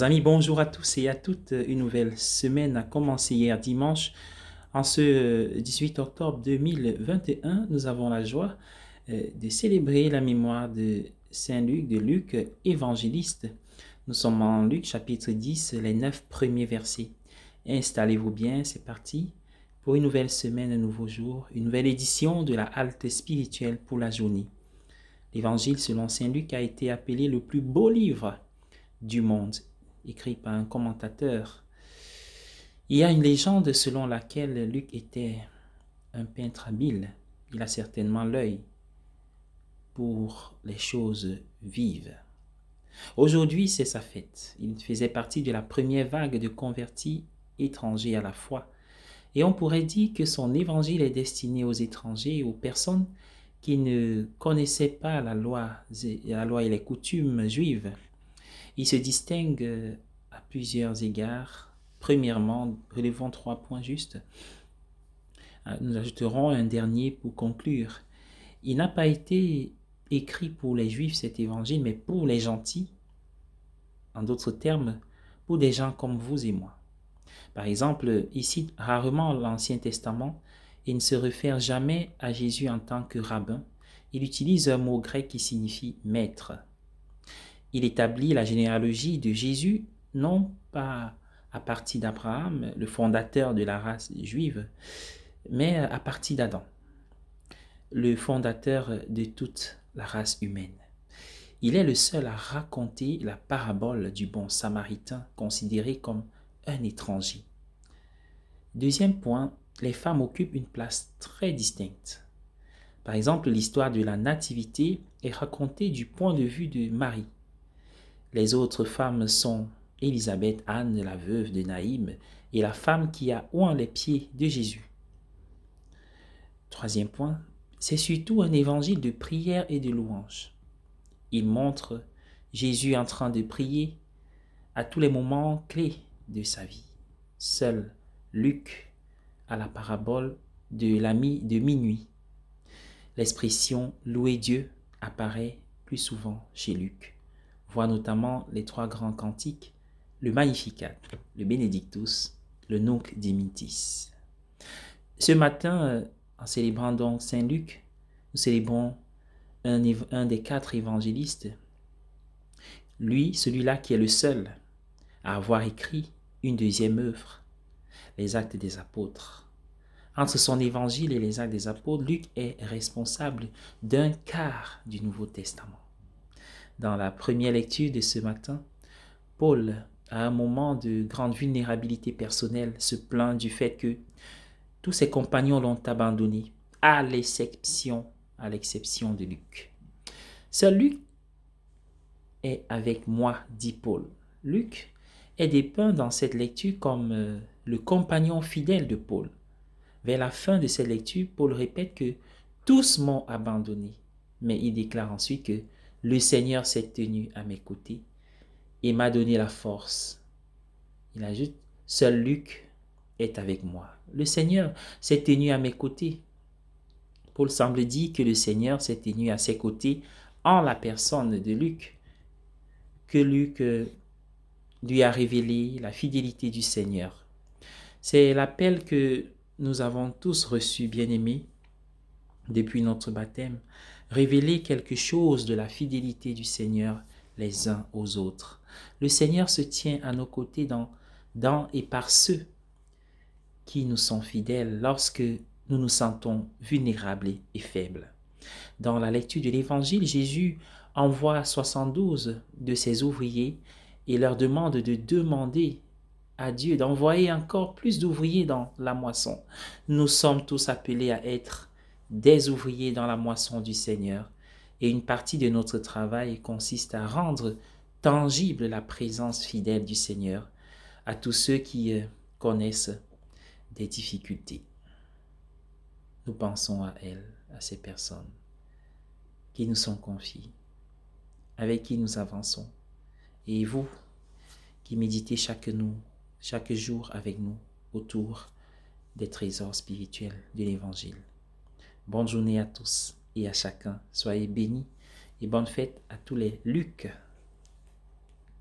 Amis, bonjour à tous et à toutes. Une nouvelle semaine a commencé hier dimanche. En ce 18 octobre 2021, nous avons la joie de célébrer la mémoire de Saint Luc, de Luc, évangéliste. Nous sommes en Luc chapitre 10, les 9 premiers versets. Installez-vous bien, c'est parti pour une nouvelle semaine, un nouveau jour, une nouvelle édition de la halte spirituelle pour la journée. L'évangile selon Saint Luc a été appelé le plus beau livre du monde, écrit par un commentateur. Il y a une légende selon laquelle Luc était un peintre habile. Il a certainement l'œil pour les choses vives. Aujourd'hui, c'est sa fête. Il faisait partie de la première vague de convertis étrangers à la foi. Et on pourrait dire que son évangile est destiné aux étrangers et aux personnes qui ne connaissaient pas la loi et les coutumes juives. Il se distingue à plusieurs égards. Premièrement, relevons 3 points justes. Nous ajouterons un dernier pour conclure. Il n'a pas été écrit pour les Juifs cet évangile, mais pour les gentils. En d'autres termes, pour des gens comme vous et moi. Par exemple, il cite rarement l'Ancien Testament et ne se réfère jamais à Jésus en tant que rabbin. Il utilise un mot grec qui signifie maître. Il établit la généalogie de Jésus, non pas à partir d'Abraham, le fondateur de la race juive, mais à partir d'Adam, le fondateur de toute la race humaine. Il est le seul à raconter la parabole du bon samaritain, considéré comme un étranger. Deuxième point, les femmes occupent une place très distincte. Par exemple, l'histoire de la nativité est racontée du point de vue de Marie. Les autres femmes sont Élisabeth, Anne, la veuve de Naïm, et la femme qui a oint les pieds de Jésus. Troisième point, c'est surtout un évangile de prière et de louange. Il montre Jésus en train de prier à tous les moments clés de sa vie. Seul Luc a la parabole de l'ami de minuit. L'expression louer Dieu apparaît plus souvent chez Luc. Voit notamment les 3 grands cantiques, le Magnificat, le Benedictus, le Nunc Dimittis. Ce matin, en célébrant donc Saint Luc, nous célébrons un des 4 évangélistes, lui, celui-là qui est le seul à avoir écrit une deuxième œuvre, les Actes des Apôtres. Entre son évangile et les Actes des Apôtres, Luc est responsable d'un quart du Nouveau Testament. Dans la première lecture de ce matin, Paul, à un moment de grande vulnérabilité personnelle, se plaint du fait que tous ses compagnons l'ont abandonné, à l'exception de Luc. Seul Luc est avec moi, dit Paul. Luc est dépeint dans cette lecture comme le compagnon fidèle de Paul. Vers la fin de cette lecture, Paul répète que tous m'ont abandonné, mais il déclare ensuite que le Seigneur s'est tenu à mes côtés et m'a donné la force. Il ajoute, seul Luc est avec moi. Le Seigneur s'est tenu à mes côtés. Paul semble dire que le Seigneur s'est tenu à ses côtés en la personne de Luc, que Luc lui a révélé la fidélité du Seigneur. C'est l'appel que nous avons tous reçu, bien-aimés, depuis notre baptême, révéler quelque chose de la fidélité du Seigneur les uns aux autres. Le Seigneur se tient à nos côtés dans et par ceux qui nous sont fidèles lorsque nous nous sentons vulnérables et faibles. Dans la lecture de l'Évangile, Jésus envoie 72 de ses ouvriers et leur demande de demander à Dieu d'envoyer encore plus d'ouvriers dans la moisson. Nous sommes tous appelés à être des ouvriers dans la moisson du Seigneur et une partie de notre travail consiste à rendre tangible la présence fidèle du Seigneur à tous ceux qui connaissent des difficultés. Nous pensons à elles, à ces personnes qui nous sont confiées, avec qui nous avançons. Et vous qui méditez chaque jour avec nous autour des trésors spirituels de l'Évangile. Bonne journée à tous et à chacun. Soyez bénis et bonne fête à tous les Lucs